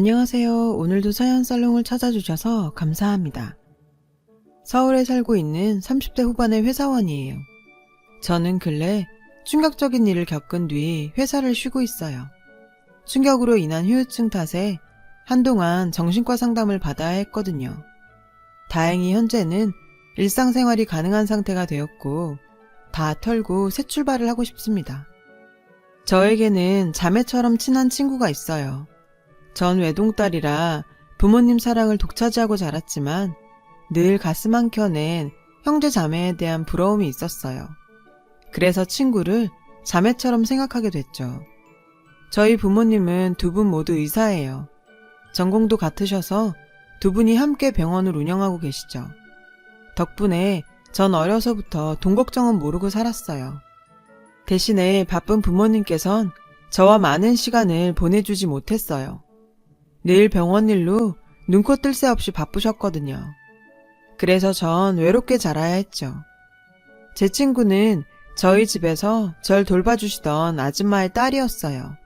안녕하세요. 오늘도 사연살롱을 찾아주셔서 감사합니다. 서울에 살고 있는 30대 후반의 회사원이에요. 저는 근래 충격적인 일을 겪은 뒤 회사를 쉬고 있어요. 충격으로 인한 후유증 탓에 한동안 정신과 상담을 받아야 했거든요. 다행히 현재는 일상생활이 가능한 상태가 되었고 다 털고 새 출발을 하고 싶습니다. 저에게는 자매처럼 친한 친구가 있어요. 전 외동딸이라 부모님 사랑을 독차지하고 자랐지만 늘 가슴 한켠엔 형제 자매에 대한 부러움이 있었어요. 그래서 친구를 자매처럼 생각하게 됐죠. 저희 부모님은 두 분 모두 의사예요. 전공도 같으셔서 두 분이 함께 병원을 운영하고 계시죠. 덕분에 전 어려서부터 돈 걱정은 모르고 살았어요. 대신에 바쁜 부모님께선 저와 많은 시간을 보내주지 못했어요. 늘 병원 일로 눈코 뜰 새 없이 바쁘셨거든요. 그래서 전 외롭게 자라야 했죠. 제 친구는 저희 집에서 절 돌봐주시던 아줌마의 딸이었어요.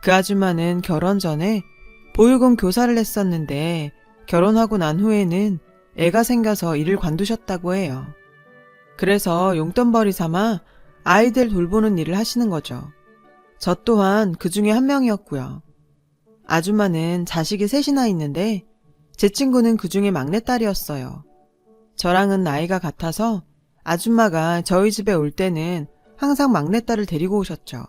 그 아줌마는 결혼 전에 보육원 교사를 했었는데 결혼하고 난 후에는 애가 생겨서 일을 관두셨다고 해요. 그래서 용돈벌이 삼아 아이들 돌보는 일을 하시는 거죠. 저 또한 그 중에 한 명이었고요. 아줌마는 자식이 셋이나 있는데 제 친구는 그 중에 막내딸이었어요. 저랑은 나이가 같아서 아줌마가 저희 집에 올 때는 항상 막내딸을 데리고 오셨죠.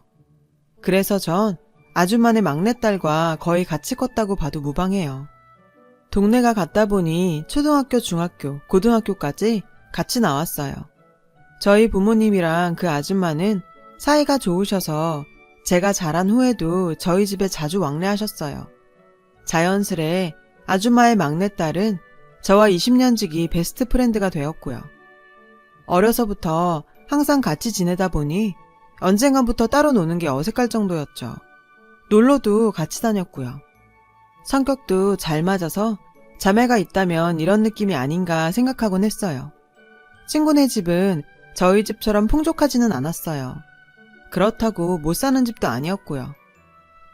그래서 전 아줌마네 막내딸과 거의 같이 컸다고 봐도 무방해요. 동네가 같다 보니 초등학교, 중학교, 고등학교까지 같이 나왔어요. 저희 부모님이랑 그 아줌마는 사이가 좋으셔서 제가 자란 후에도 저희 집에 자주 왕래하셨어요. 자연스레 아줌마의 막내딸은 저와 20년 지기 베스트 프렌드가 되었고요. 어려서부터 항상 같이 지내다 보니 언젠가부터 따로 노는 게 어색할 정도였죠. 놀러도 같이 다녔고요. 성격도 잘 맞아서 자매가 있다면 이런 느낌이 아닌가 생각하곤 했어요. 친구네 집은 저희 집처럼 풍족하지는 않았어요. 그렇다고 못 사는 집도 아니었고요.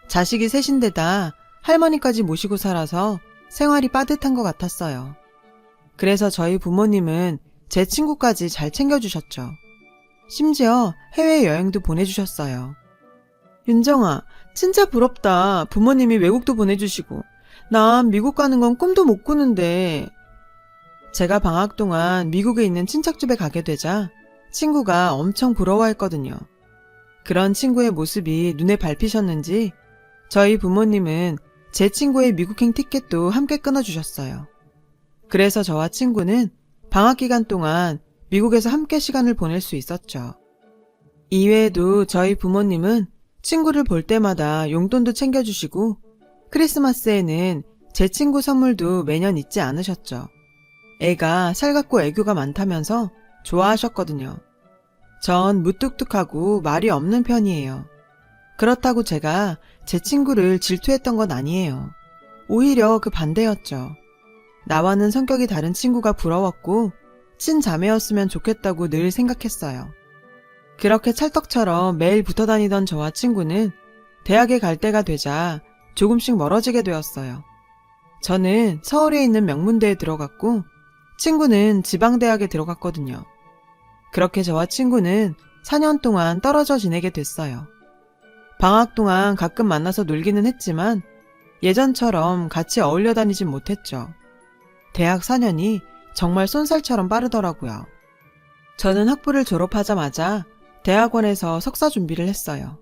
자식이 셋인데다 할머니까지 모시고 살아서 생활이 빠듯한 것 같았어요. 그래서 저희 부모님은 제 친구까지 잘 챙겨주셨죠. 심지어 해외여행도 보내주셨어요. 윤정아, 진짜 부럽다. 부모님이 외국도 보내주시고. 난 미국 가는 건 꿈도 못 꾸는데. 제가 방학 동안 미국에 있는 친척집에 가게 되자 친구가 엄청 부러워했거든요. 그런 친구의 모습이 눈에 밟히셨는지 저희 부모님은 제 친구의 미국행 티켓도 함께 끊어주셨어요. 그래서 저와 친구는 방학 기간 동안 미국에서 함께 시간을 보낼 수 있었죠. 이외에도 저희 부모님은 친구를 볼 때마다 용돈도 챙겨주시고 크리스마스에는 제 친구 선물도 매년 잊지 않으셨죠. 애가 살갑고 애교가 많다면서 좋아하셨거든요. 전 무뚝뚝하고 말이 없는 편이에요. 그렇다고 제가 제 친구를 질투했던 건 아니에요. 오히려 그 반대였죠. 나와는 성격이 다른 친구가 부러웠고 친자매였으면 좋겠다고 늘 생각했어요. 그렇게 찰떡처럼 매일 붙어 다니던 저와 친구는 대학에 갈 때가 되자 조금씩 멀어지게 되었어요. 저는 서울에 있는 명문대에 들어갔고 친구는 지방대학에 들어갔거든요. 그렇게 저와 친구는 4년 동안 떨어져 지내게 됐어요. 방학 동안 가끔 만나서 놀기는 했지만 예전처럼 같이 어울려 다니진 못했죠. 대학 4년이 정말 쏜살처럼 빠르더라고요. 저는 학부를 졸업하자마자 대학원에서 석사 준비를 했어요.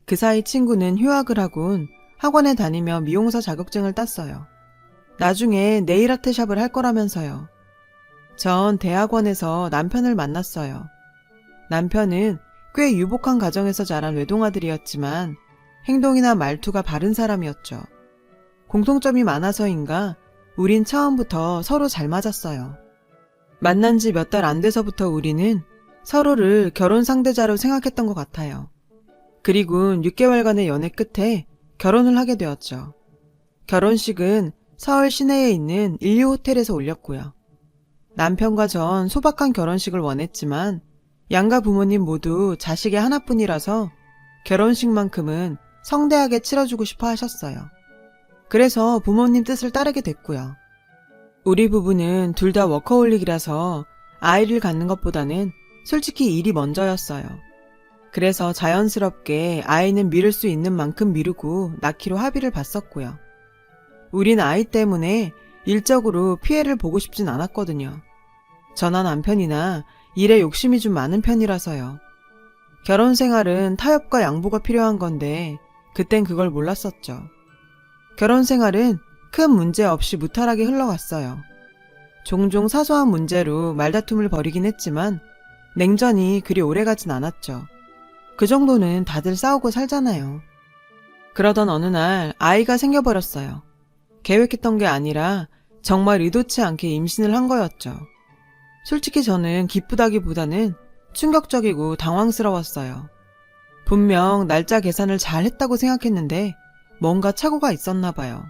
그 사이 친구는 휴학을 하곤 학원에 다니며 미용사 자격증을 땄어요. 나중에 네일 아트샵을 할 거라면서요. 전 대학원에서 남편을 만났어요. 남편은 꽤 유복한 가정에서 자란 외동아들이었지만 행동이나 말투가 바른 사람이었죠. 공통점이 많아서인가 우린 처음부터 서로 잘 맞았어요. 만난 지 몇 달 안 돼서부터 우리는 서로를 결혼 상대자로 생각했던 것 같아요. 그리고 6개월간의 연애 끝에 결혼을 하게 되었죠. 결혼식은 서울 시내에 있는 인류 호텔에서 올렸고요. 남편과 전 소박한 결혼식을 원했지만 양가 부모님 모두 자식의 하나뿐이라서 결혼식만큼은 성대하게 치러주고 싶어 하셨어요. 그래서 부모님 뜻을 따르게 됐고요. 우리 부부는 둘 다 워커홀릭이라서 아이를 갖는 것보다는 솔직히 일이 먼저였어요. 그래서 자연스럽게 아이는 미룰 수 있는 만큼 미루고 낳기로 합의를 봤었고요. 우린 아이 때문에 일적으로 피해를 보고 싶진 않았거든요. 저나 남편이나 일에 욕심이 좀 많은 편이라서요. 결혼 생활은 타협과 양보가 필요한 건데 그땐 그걸 몰랐었죠. 결혼 생활은 큰 문제 없이 무탈하게 흘러갔어요. 종종 사소한 문제로 말다툼을 벌이긴 했지만 냉전이 그리 오래가진 않았죠. 그 정도는 다들 싸우고 살잖아요. 그러던 어느 날 아이가 생겨버렸어요. 계획했던 게 아니라 정말 의도치 않게 임신을 한 거였죠. 솔직히 저는 기쁘다기보다는 충격적이고 당황스러웠어요. 분명 날짜 계산을 잘 했다고 생각했는데 뭔가 착오가 있었나 봐요.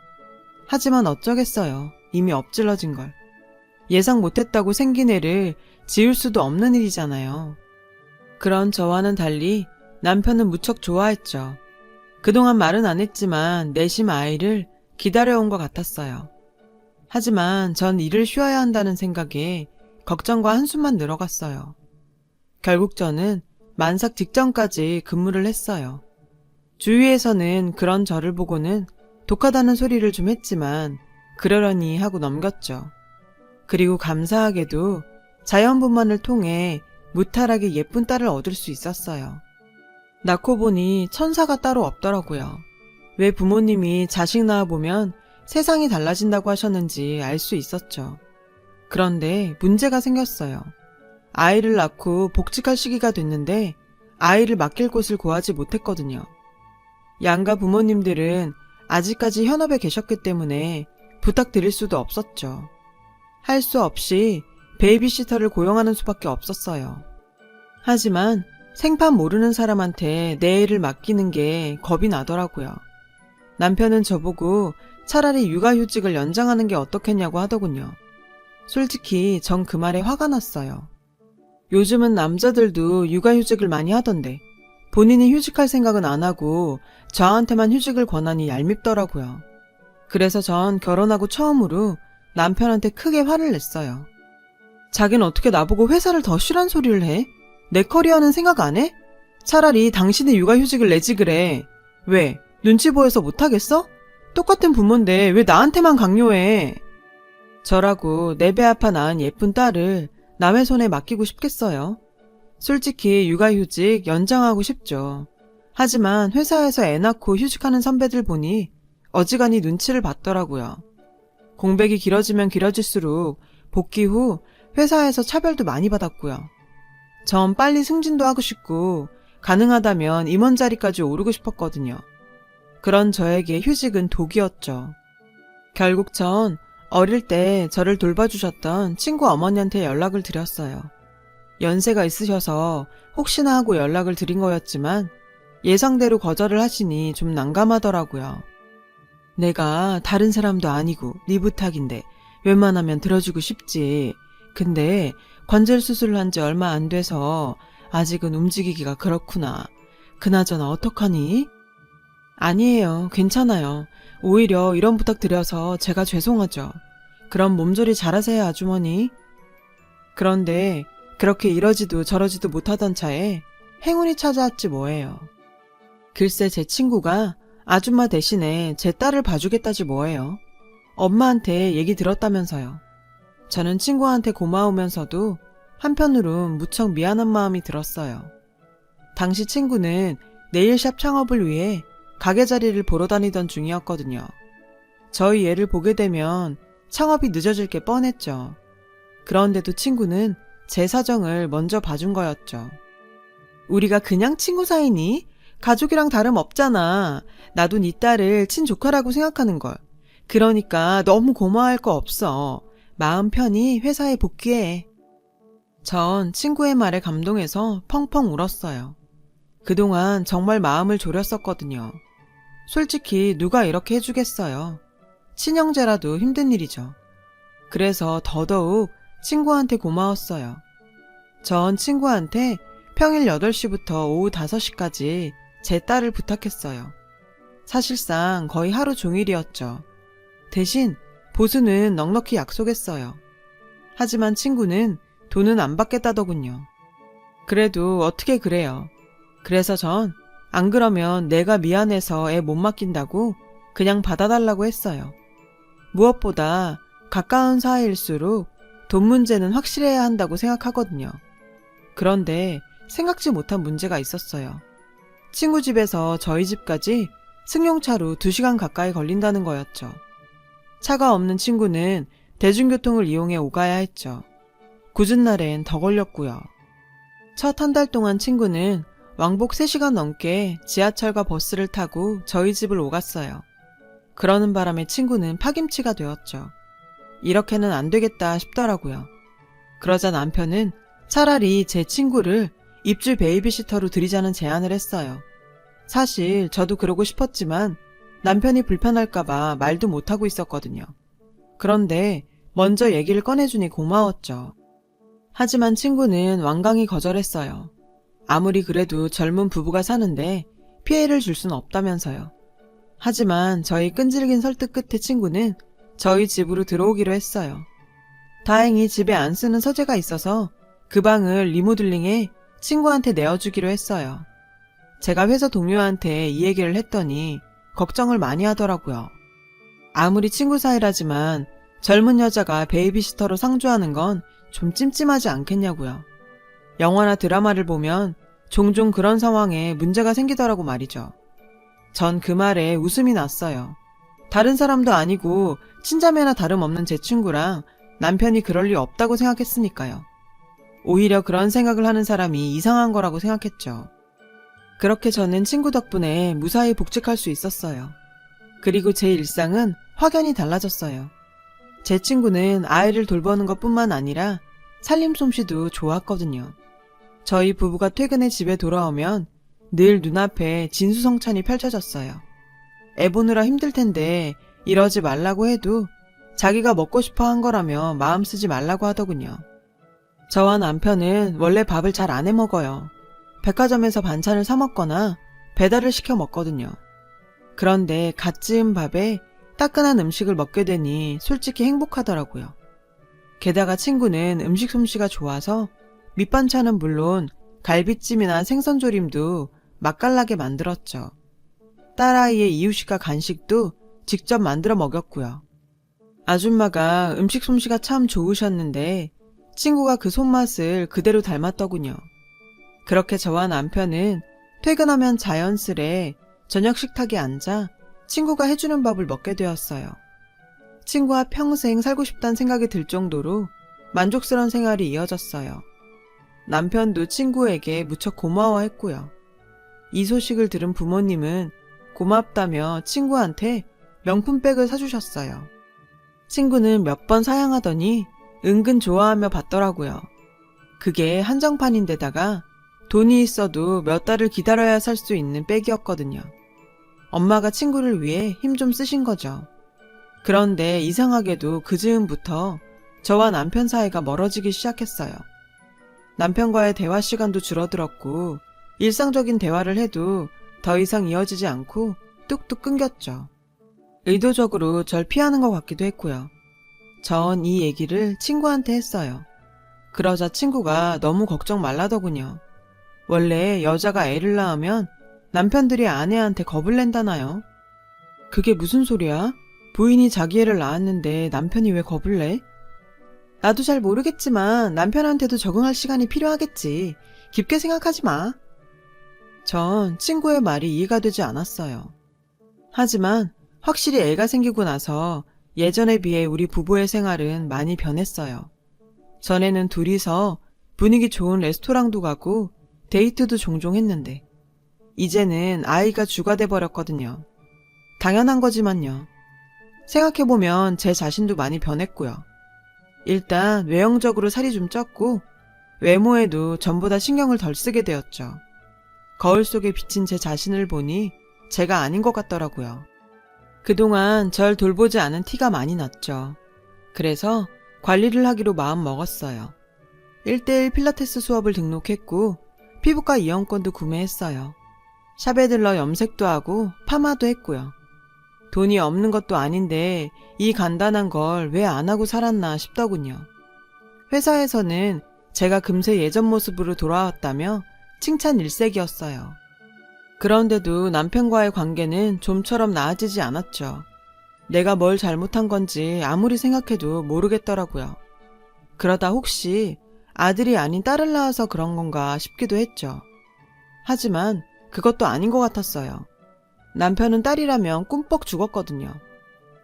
하지만 어쩌겠어요. 이미 엎질러진 걸. 예상 못했다고 생긴 애를 지울 수도 없는 일이잖아요. 그런 저와는 달리 남편은 무척 좋아했죠. 그동안 말은 안 했지만 내심 아이를 기다려온 것 같았어요. 하지만 전 일을 쉬어야 한다는 생각에 걱정과 한숨만 늘어갔어요. 결국 저는 만삭 직전까지 근무를 했어요. 주위에서는 그런 저를 보고는 독하다는 소리를 좀 했지만 그러려니 하고 넘겼죠. 그리고 감사하게도 자연분만을 통해 무탈하게 예쁜 딸을 얻을 수 있었어요. 낳고 보니 천사가 따로 없더라고요. 왜 부모님이 자식 낳아보면 세상이 달라진다고 하셨는지 알 수 있었죠. 그런데 문제가 생겼어요. 아이를 낳고 복직할 시기가 됐는데 아이를 맡길 곳을 구하지 못했거든요. 양가 부모님들은 아직까지 현업에 계셨기 때문에 부탁드릴 수도 없었죠. 할 수 없이 베이비시터를 고용하는 수밖에 없었어요. 하지만 생판 모르는 사람한테 내 애를 맡기는 게 겁이 나더라고요. 남편은 저보고 차라리 육아휴직을 연장하는 게 어떻겠냐고 하더군요. 솔직히 전 그 말에 화가 났어요. 요즘은 남자들도 육아휴직을 많이 하던데 본인이 휴직할 생각은 안 하고 저한테만 휴직을 권하니 얄밉더라고요. 그래서 전 결혼하고 처음으로 남편한테 크게 화를 냈어요. 자긴 어떻게 나보고 회사를 더 쉬란 소리를 해? 내 커리어는 생각 안 해? 차라리 당신이 육아휴직을 내지 그래. 왜? 눈치 보여서 못하겠어? 똑같은 부모인데 왜 나한테만 강요해? 저라고 내 배 아파 낳은 예쁜 딸을 남의 손에 맡기고 싶겠어요? 솔직히 육아휴직 연장하고 싶죠. 하지만 회사에서 애 낳고 휴직하는 선배들 보니 어지간히 눈치를 봤더라고요. 공백이 길어지면 길어질수록 복귀 후 회사에서 차별도 많이 받았고요. 전 빨리 승진도 하고 싶고 가능하다면 임원 자리까지 오르고 싶었거든요. 그런 저에게 휴직은 독이었죠. 결국 전 어릴 때 저를 돌봐주셨던 친구 어머니한테 연락을 드렸어요. 연세가 있으셔서 혹시나 하고 연락을 드린 거였지만 예상대로 거절을 하시니 좀 난감하더라고요. 내가 다른 사람도 아니고 네 부탁인데 웬만하면 들어주고 싶지. 근데 관절 수술을 한 지 얼마 안 돼서 아직은 움직이기가 그렇구나. 그나저나 어떡하니? 아니에요. 괜찮아요. 오히려 이런 부탁 드려서 제가 죄송하죠. 그럼 몸조리 잘하세요, 아주머니. 그런데 그렇게 이러지도 저러지도 못하던 차에 행운이 찾아왔지 뭐예요. 글쎄 제 친구가 아줌마 대신에 제 딸을 봐주겠다지 뭐예요. 엄마한테 얘기 들었다면서요. 저는 친구한테 고마우면서도 한편으론 무척 미안한 마음이 들었어요. 당시 친구는 네일샵 창업을 위해 가게 자리를 보러 다니던 중이었거든요. 저희 애를 보게 되면 창업이 늦어질 게 뻔했죠. 그런데도 친구는 제 사정을 먼저 봐준 거였죠. 우리가 그냥 친구 사이니? 가족이랑 다름없잖아. 나도 네 딸을 친조카라고 생각하는걸. 그러니까 너무 고마워할 거 없어. 마음 편히 회사에 복귀해. 전 친구의 말에 감동해서 펑펑 울었어요. 그동안 정말 마음을 졸였었거든요. 솔직히 누가 이렇게 해주겠어요. 친형제라도 힘든 일이죠. 그래서 더더욱 친구한테 고마웠어요. 전 친구한테 평일 8시부터 오후 5시까지 제 딸을 부탁했어요. 사실상 거의 하루 종일이었죠. 대신 보수는 넉넉히 약속했어요. 하지만 친구는 돈은 안 받겠다더군요. 그래도 어떻게 그래요. 그래서 전 안 그러면 내가 미안해서 애 못 맡긴다고 그냥 받아달라고 했어요. 무엇보다 가까운 사이일수록 돈 문제는 확실해야 한다고 생각하거든요. 그런데 생각지 못한 문제가 있었어요. 친구 집에서 저희 집까지 승용차로 2시간 가까이 걸린다는 거였죠. 차가 없는 친구는 대중교통을 이용해 오가야 했죠. 굳은 날엔 더 걸렸고요. 첫 한 달 동안 친구는 왕복 3시간 넘게 지하철과 버스를 타고 저희 집을 오갔어요. 그러는 바람에 친구는 파김치가 되었죠. 이렇게는 안 되겠다 싶더라고요. 그러자 남편은 차라리 제 친구를 입주 베이비시터로 들이자는 제안을 했어요. 사실 저도 그러고 싶었지만 남편이 불편할까봐 말도 못하고 있었거든요. 그런데 먼저 얘기를 꺼내주니 고마웠죠. 하지만 친구는 완강히 거절했어요. 아무리 그래도 젊은 부부가 사는데 피해를 줄 수는 없다면서요. 하지만 저희 끈질긴 설득 끝에 친구는 저희 집으로 들어오기로 했어요. 다행히 집에 안 쓰는 서재가 있어서 그 방을 리모델링해 친구한테 내어주기로 했어요. 제가 회사 동료한테 이 얘기를 했더니 걱정을 많이 하더라고요. 아무리 친구 사이라지만 젊은 여자가 베이비시터로 상주하는 건 좀 찜찜하지 않겠냐고요. 영화나 드라마를 보면 종종 그런 상황에 문제가 생기더라고 말이죠. 전 그 말에 웃음이 났어요. 다른 사람도 아니고 친자매나 다름없는 제 친구랑 남편이 그럴 리 없다고 생각했으니까요. 오히려 그런 생각을 하는 사람이 이상한 거라고 생각했죠. 그렇게 저는 친구 덕분에 무사히 복직할 수 있었어요. 그리고 제 일상은 확연히 달라졌어요. 제 친구는 아이를 돌보는 것뿐만 아니라 살림 솜씨도 좋았거든요. 저희 부부가 퇴근해 집에 돌아오면 늘 눈앞에 진수성찬이 펼쳐졌어요. 애 보느라 힘들 텐데 이러지 말라고 해도 자기가 먹고 싶어 한 거라며 마음 쓰지 말라고 하더군요. 저와 남편은 원래 밥을 잘 안 해 먹어요. 백화점에서 반찬을 사 먹거나 배달을 시켜 먹거든요. 그런데 갓 지은 밥에 따끈한 음식을 먹게 되니 솔직히 행복하더라고요. 게다가 친구는 음식 솜씨가 좋아서 밑반찬은 물론 갈비찜이나 생선조림도 맛깔나게 만들었죠. 딸아이의 이유식과 간식도 직접 만들어 먹였고요. 아줌마가 음식 솜씨가 참 좋으셨는데 친구가 그 손맛을 그대로 닮았더군요. 그렇게 저와 남편은 퇴근하면 자연스레 저녁 식탁에 앉아 친구가 해주는 밥을 먹게 되었어요. 친구와 평생 살고 싶다는 생각이 들 정도로 만족스러운 생활이 이어졌어요. 남편도 친구에게 무척 고마워했고요. 이 소식을 들은 부모님은 고맙다며 친구한테 명품백을 사주셨어요. 친구는 몇 번 사양하더니 은근 좋아하며 받더라고요. 그게 한정판인데다가 돈이 있어도 몇 달을 기다려야 살 수 있는 백이었거든요. 엄마가 친구를 위해 힘 좀 쓰신 거죠. 그런데 이상하게도 그 즈음부터 저와 남편 사이가 멀어지기 시작했어요. 남편과의 대화 시간도 줄어들었고 일상적인 대화를 해도 더 이상 이어지지 않고 뚝뚝 끊겼죠. 의도적으로 절 피하는 것 같기도 했고요. 전 이 얘기를 친구한테 했어요. 그러자 친구가 너무 걱정 말라더군요. 원래 여자가 애를 낳으면 남편들이 아내한테 겁을 낸다나요? 그게 무슨 소리야? 부인이 자기 애를 낳았는데 남편이 왜 겁을 내? 나도 잘 모르겠지만 남편한테도 적응할 시간이 필요하겠지. 깊게 생각하지 마. 전 친구의 말이 이해가 되지 않았어요. 하지만 확실히 애가 생기고 나서 예전에 비해 우리 부부의 생활은 많이 변했어요. 전에는 둘이서 분위기 좋은 레스토랑도 가고 데이트도 종종 했는데 이제는 아이가 주가 돼버렸거든요. 당연한 거지만요. 생각해보면 제 자신도 많이 변했고요. 일단 외형적으로 살이 좀 쪘고 외모에도 전보다 신경을 덜 쓰게 되었죠. 거울 속에 비친 제 자신을 보니 제가 아닌 것 같더라고요. 그동안 절 돌보지 않은 티가 많이 났죠. 그래서 관리를 하기로 마음 먹었어요. 1:1 필라테스 수업을 등록했고 피부과 이용권도 구매했어요. 샵에 들러 염색도 하고 파마도 했고요. 돈이 없는 것도 아닌데 이 간단한 걸 왜 안 하고 살았나 싶더군요. 회사에서는 제가 금세 예전 모습으로 돌아왔다며 칭찬 일색이었어요. 그런데도 남편과의 관계는 좀처럼 나아지지 않았죠. 내가 뭘 잘못한 건지 아무리 생각해도 모르겠더라고요. 그러다 혹시 아들이 아닌 딸을 낳아서 그런 건가 싶기도 했죠. 하지만 그것도 아닌 것 같았어요. 남편은 딸이라면 꿈뻑 죽었거든요.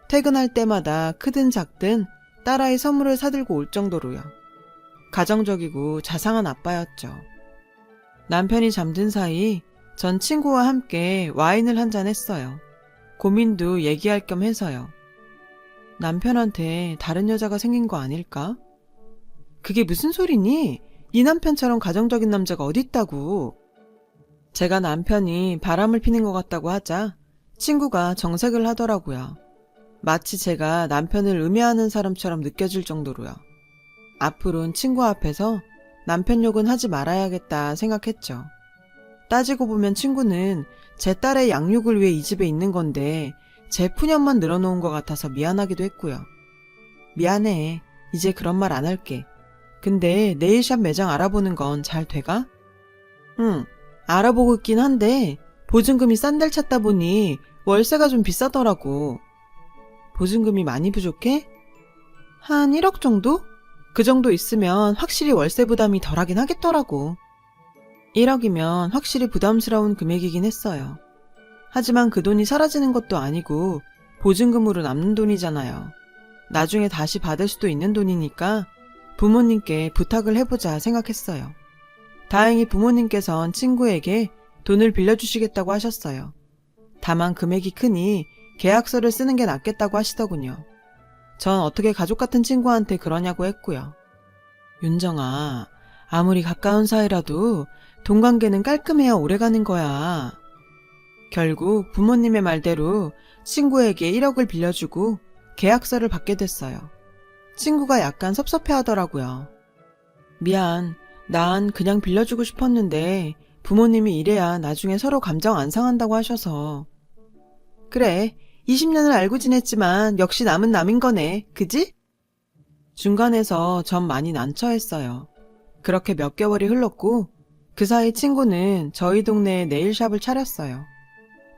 퇴근할 때마다 크든 작든 딸아이 선물을 사들고 올 정도로요. 가정적이고 자상한 아빠였죠. 남편이 잠든 사이 전 친구와 함께 와인을 한잔 했어요. 고민도 얘기할 겸 해서요. 남편한테 다른 여자가 생긴 거 아닐까? 그게 무슨 소리니? 네 남편처럼 가정적인 남자가 어딨다고. 제가 남편이 바람을 피는 것 같다고 하자 친구가 정색을 하더라고요. 마치 제가 남편을 음해하는 사람처럼 느껴질 정도로요. 앞으로는 친구 앞에서 남편 욕은 하지 말아야겠다 생각했죠. 따지고 보면 친구는 제 딸의 양육을 위해 이 집에 있는 건데 제 푸념만 늘어놓은 것 같아서 미안하기도 했고요. 미안해. 이제 그런 말 안 할게. 근데 네일샵 매장 알아보는 건 잘 돼가? 응, 알아보고 있긴 한데 보증금이 싼 데를 찾다 보니 월세가 좀 비싸더라고. 보증금이 많이 부족해? 한 1억 정도? 그 정도 있으면 확실히 월세 부담이 덜하긴 하겠더라고. 1억이면 확실히 부담스러운 금액이긴 했어요. 하지만 그 돈이 사라지는 것도 아니고 보증금으로 남는 돈이잖아요. 나중에 다시 받을 수도 있는 돈이니까 부모님께 부탁을 해보자 생각했어요. 다행히 부모님께선 친구에게 돈을 빌려주시겠다고 하셨어요. 다만 금액이 크니 계약서를 쓰는 게 낫겠다고 하시더군요. 전 어떻게 가족 같은 친구한테 그러냐고 했고요. 윤정아, 아무리 가까운 사이라도 돈 관계는 깔끔해야 오래가는 거야. 결국 부모님의 말대로 친구에게 1억을 빌려주고 계약서를 받게 됐어요. 친구가 약간 섭섭해하더라고요. 미안, 난 그냥 빌려주고 싶었는데 부모님이 이래야 나중에 서로 감정 안 상한다고 하셔서. 그래, 20년을 알고 지냈지만 역시 남은 남인 거네, 그지? 중간에서 전 많이 난처했어요. 그렇게 몇 개월이 흘렀고 그 사이 친구는 저희 동네에 네일샵을 차렸어요.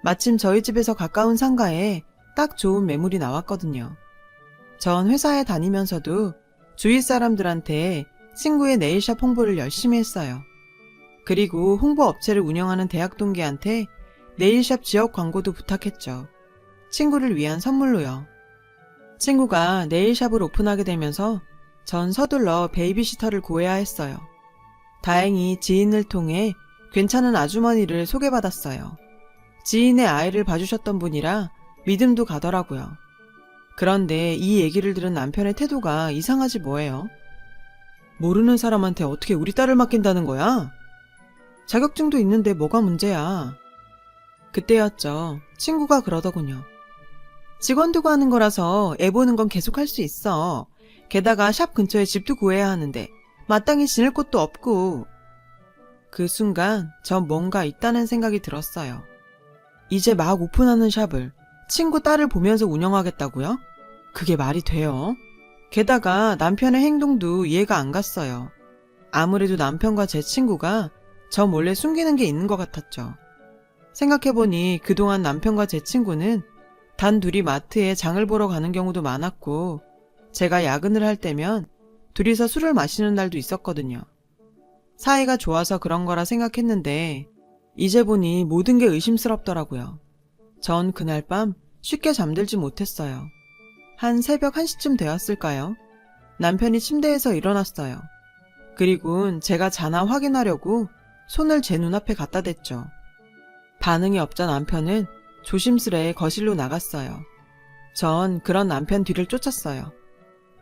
마침 저희 집에서 가까운 상가에 딱 좋은 매물이 나왔거든요. 전 회사에 다니면서도 주위 사람들한테 친구의 네일샵 홍보를 열심히 했어요. 그리고 홍보 업체를 운영하는 대학 동기한테 네일샵 지역 광고도 부탁했죠. 친구를 위한 선물로요. 친구가 네일샵을 오픈하게 되면서 전 서둘러 베이비시터를 구해야 했어요. 다행히 지인을 통해 괜찮은 아주머니를 소개받았어요. 지인의 아이를 봐주셨던 분이라 믿음도 가더라고요. 그런데 이 얘기를 들은 남편의 태도가 이상하지 뭐예요? 모르는 사람한테 어떻게 우리 딸을 맡긴다는 거야? 자격증도 있는데 뭐가 문제야? 그때였죠. 친구가 그러더군요. 직원 두고 하는 거라서 애 보는 건 계속 할 수 있어. 게다가 샵 근처에 집도 구해야 하는데 마땅히 지낼 곳도 없고. 그 순간 전 뭔가 있다는 생각이 들었어요. 이제 막 오픈하는 샵을 친구 딸을 보면서 운영하겠다고요? 그게 말이 돼요? 게다가 남편의 행동도 이해가 안 갔어요. 아무래도 남편과 제 친구가 저 몰래 숨기는 게 있는 것 같았죠. 생각해보니 그동안 남편과 제 친구는 단 둘이 마트에 장을 보러 가는 경우도 많았고 제가 야근을 할 때면 둘이서 술을 마시는 날도 있었거든요. 사이가 좋아서 그런 거라 생각했는데 이제 보니 모든 게 의심스럽더라고요. 전 그날 밤 쉽게 잠들지 못했어요. 한 새벽 1시쯤 되었을까요? 남편이 침대에서 일어났어요. 그리고는 제가 자나 확인하려고 손을 제 눈앞에 갖다 댔죠. 반응이 없자 남편은 조심스레 거실로 나갔어요. 전 그런 남편 뒤를 쫓았어요.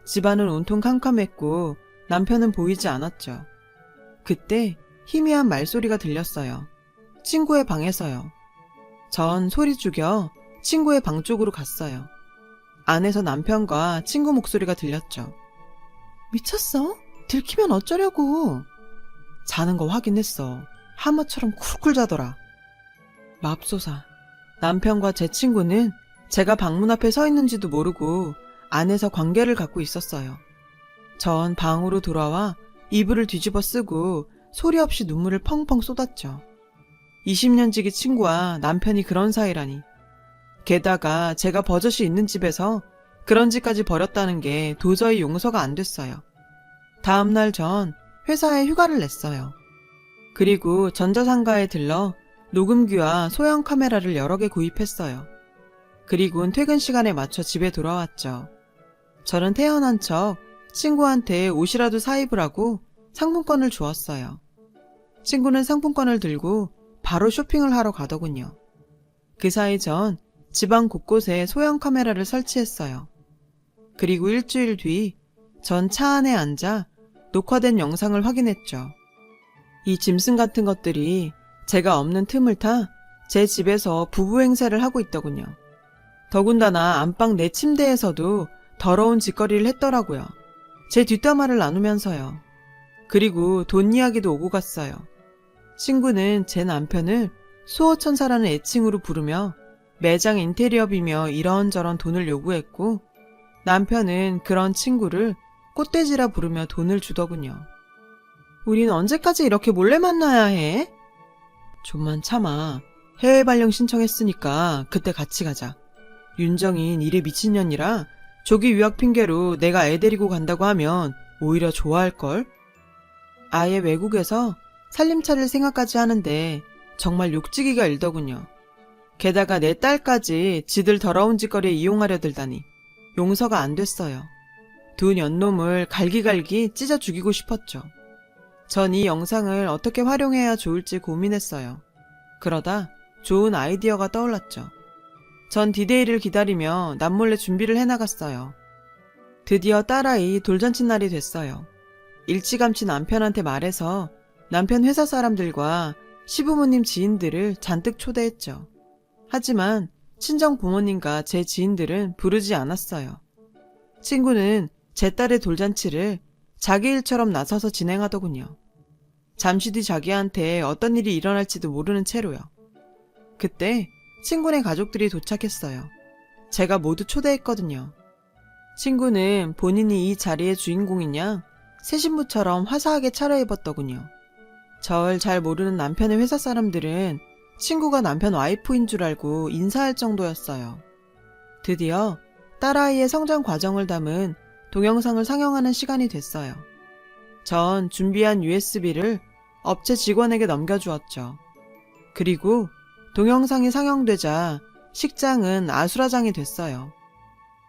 집안은 온통 캄캄했고 남편은 보이지 않았죠. 그때 희미한 말소리가 들렸어요. 친구의 방에서요. 전 소리 죽여 친구의 방 쪽으로 갔어요. 안에서 남편과 친구 목소리가 들렸죠. 미쳤어? 들키면 어쩌려고? 자는 거 확인했어. 하마처럼 쿨쿨 자더라. 맙소사. 남편과 제 친구는 제가 방문 앞에 서 있는지도 모르고 안에서 관계를 갖고 있었어요. 전 방으로 돌아와 이불을 뒤집어 쓰고 소리 없이 눈물을 펑펑 쏟았죠. 20년 지기 친구와 남편이 그런 사이라니. 게다가 제가 버젓이 있는 집에서 그런 짓까지 벌였다는 게 도저히 용서가 안 됐어요. 다음날 전 회사에 휴가를 냈어요. 그리고 전자상가에 들러 녹음기와 소형 카메라를 여러 개 구입했어요. 그리고는 퇴근 시간에 맞춰 집에 돌아왔죠. 저는 태어난 척 친구한테 옷이라도 사입으라고 상품권을 주었어요. 친구는 상품권을 들고 바로 쇼핑을 하러 가더군요. 그 사이 전 집안 곳곳에 소형 카메라를 설치했어요. 그리고 일주일 뒤 전 차 안에 앉아 녹화된 영상을 확인했죠. 이 짐승 같은 것들이 제가 없는 틈을 타 제 집에서 부부 행세를 하고 있더군요. 더군다나 안방 내 침대에서도 더러운 짓거리를 했더라고요. 제 뒷담화를 나누면서요. 그리고 돈 이야기도 오고 갔어요. 친구는 제 남편을 수호천사라는 애칭으로 부르며 매장 인테리어비며 이런저런 돈을 요구했고, 남편은 그런 친구를 꽃돼지라 부르며 돈을 주더군요. 우린 언제까지 이렇게 몰래 만나야 해? 좀만 참아. 해외 발령 신청했으니까 그때 같이 가자. 윤정인 일에 미친년이라 조기 유학 핑계로 내가 애 데리고 간다고 하면 오히려 좋아할걸? 아예 외국에서 살림차릴 생각까지 하는데 정말 욕지기가 일더군요. 게다가 내 딸까지 지들 더러운 짓거리에 이용하려 들다니 용서가 안 됐어요. 두 년놈을 갈기갈기 찢어 죽이고 싶었죠. 전 이 영상을 어떻게 활용해야 좋을지 고민했어요. 그러다 좋은 아이디어가 떠올랐죠. 전 디데이를 기다리며 남몰래 준비를 해나갔어요. 드디어 딸아이 돌잔치 날이 됐어요. 일찌감치 남편한테 말해서 남편 회사 사람들과 시부모님 지인들을 잔뜩 초대했죠. 하지만 친정 부모님과 제 지인들은 부르지 않았어요. 친구는 제 딸의 돌잔치를 자기 일처럼 나서서 진행하더군요. 잠시 뒤 자기한테 어떤 일이 일어날지도 모르는 채로요. 그때 친구네 가족들이 도착했어요. 제가 모두 초대했거든요. 친구는 본인이 이 자리의 주인공이냐 새 신부처럼 화사하게 차려입었더군요. 절 잘 모르는 남편의 회사 사람들은 친구가 남편 와이프인 줄 알고 인사할 정도였어요. 드디어 딸아이의 성장 과정을 담은 동영상을 상영하는 시간이 됐어요. 전 준비한 USB를 업체 직원에게 넘겨주었죠. 그리고 동영상이 상영되자 식장은 아수라장이 됐어요.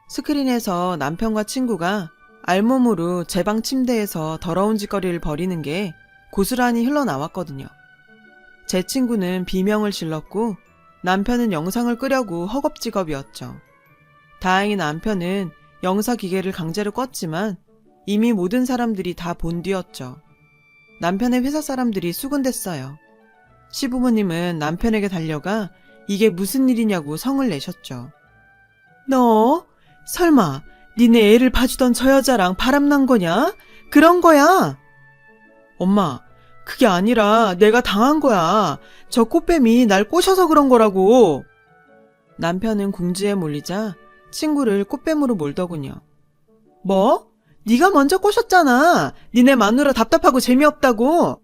스크린에서 남편과 친구가 알몸으로 제 방 침대에서 더러운 짓거리를 벌이는 게 고스란히 흘러나왔거든요. 제 친구는 비명을 질렀고 남편은 영상을 끄려고 허겁지겁이었죠. 다행히 남편은 영사 기계를 강제로 껐지만 이미 모든 사람들이 다 본 뒤였죠. 남편의 회사 사람들이 수군댔어요. 시부모님은 남편에게 달려가 이게 무슨 일이냐고 성을 내셨죠. 너 설마 니네 애를 봐주던 저 여자랑 바람난 거냐? 그런 거야? 엄마, 그게 아니라 내가 당한 거야. 저 꽃뱀이 날 꼬셔서 그런 거라고. 남편은 궁지에 몰리자 친구를 꽃뱀으로 몰더군요. 뭐? 네가 먼저 꼬셨잖아. 니네 마누라 답답하고 재미없다고.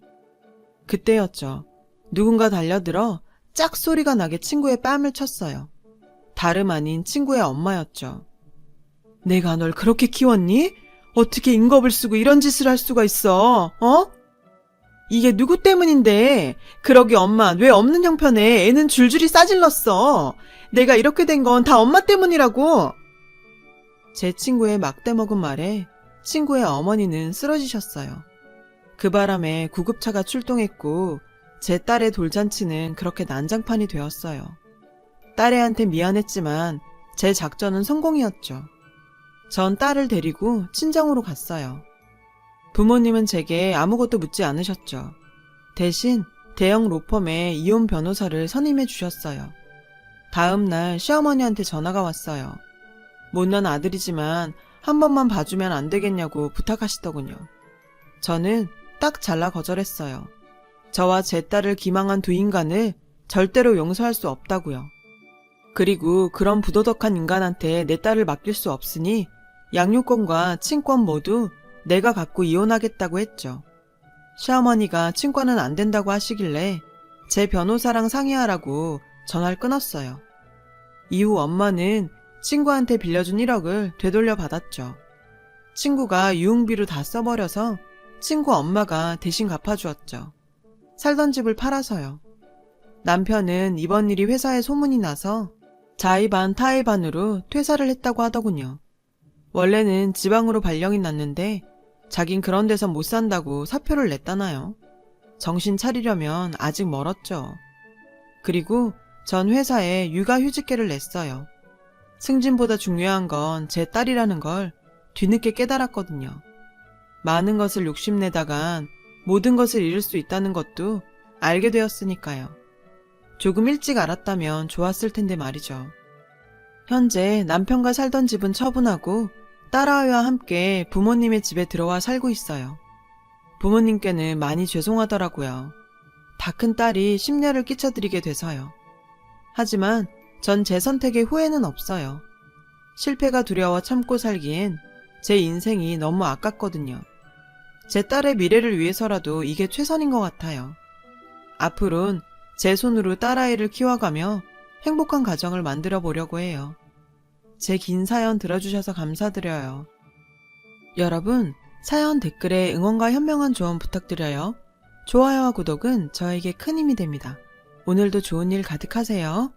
그때였죠. 누군가 달려들어 짝 소리가 나게 친구의 뺨을 쳤어요. 다름 아닌 친구의 엄마였죠. 내가 널 그렇게 키웠니? 어떻게 인겁을 쓰고 이런 짓을 할 수가 있어? 어? 이게 누구 때문인데? 그러기 엄마 왜 없는 형편에 애는 줄줄이 싸질렀어. 내가 이렇게 된 건 다 엄마 때문이라고. 제 친구의 막대먹은 말에 친구의 어머니는 쓰러지셨어요. 그 바람에 구급차가 출동했고 제 딸의 돌잔치는 그렇게 난장판이 되었어요. 딸애한테 미안했지만 제 작전은 성공이었죠. 전 딸을 데리고 친정으로 갔어요. 부모님은 제게 아무것도 묻지 않으셨죠. 대신 대형 로펌에 이혼 변호사를 선임해 주셨어요. 다음 날 시어머니한테 전화가 왔어요. 못난 아들이지만 한 번만 봐주면 안 되겠냐고 부탁하시더군요. 저는 딱 잘라 거절했어요. 저와 제 딸을 기망한 두 인간을 절대로 용서할 수 없다고요. 그리고 그런 부도덕한 인간한테 내 딸을 맡길 수 없으니 양육권과 친권 모두 내가 갖고 이혼하겠다고 했죠. 시어머니가 친권은 안 된다고 하시길래 제 변호사랑 상의하라고 전화를 끊었어요. 이후 엄마는 친구한테 빌려준 1억을 되돌려 받았죠. 친구가 유흥비로 다 써버려서 친구 엄마가 대신 갚아주었죠. 살던 집을 팔아서요. 남편은 이번 일이 회사에 소문이 나서 자의 반 타의 반으로 퇴사를 했다고 하더군요. 원래는 지방으로 발령이 났는데 자긴 그런 데선 못 산다고 사표를 냈다나요. 정신 차리려면 아직 멀었죠. 그리고 전 회사에 육아휴직계를 냈어요. 승진보다 중요한 건 제 딸이라는 걸 뒤늦게 깨달았거든요. 많은 것을 욕심내다간 모든 것을 잃을 수 있다는 것도 알게 되었으니까요. 조금 일찍 알았다면 좋았을 텐데 말이죠. 현재 남편과 살던 집은 처분하고 딸아이와 함께 부모님의 집에 들어와 살고 있어요. 부모님께는 많이 죄송하더라고요. 다 큰 딸이 심려를 끼쳐드리게 돼서요. 하지만 전 제 선택에 후회는 없어요. 실패가 두려워 참고 살기엔 제 인생이 너무 아깝거든요. 제 딸의 미래를 위해서라도 이게 최선인 것 같아요. 앞으로는 제 손으로 딸아이를 키워가며 행복한 가정을 만들어 보려고 해요. 제 긴 사연 들어주셔서 감사드려요. 여러분, 사연 댓글에 응원과 현명한 조언 부탁드려요. 좋아요와 구독은 저에게 큰 힘이 됩니다. 오늘도 좋은 일 가득하세요.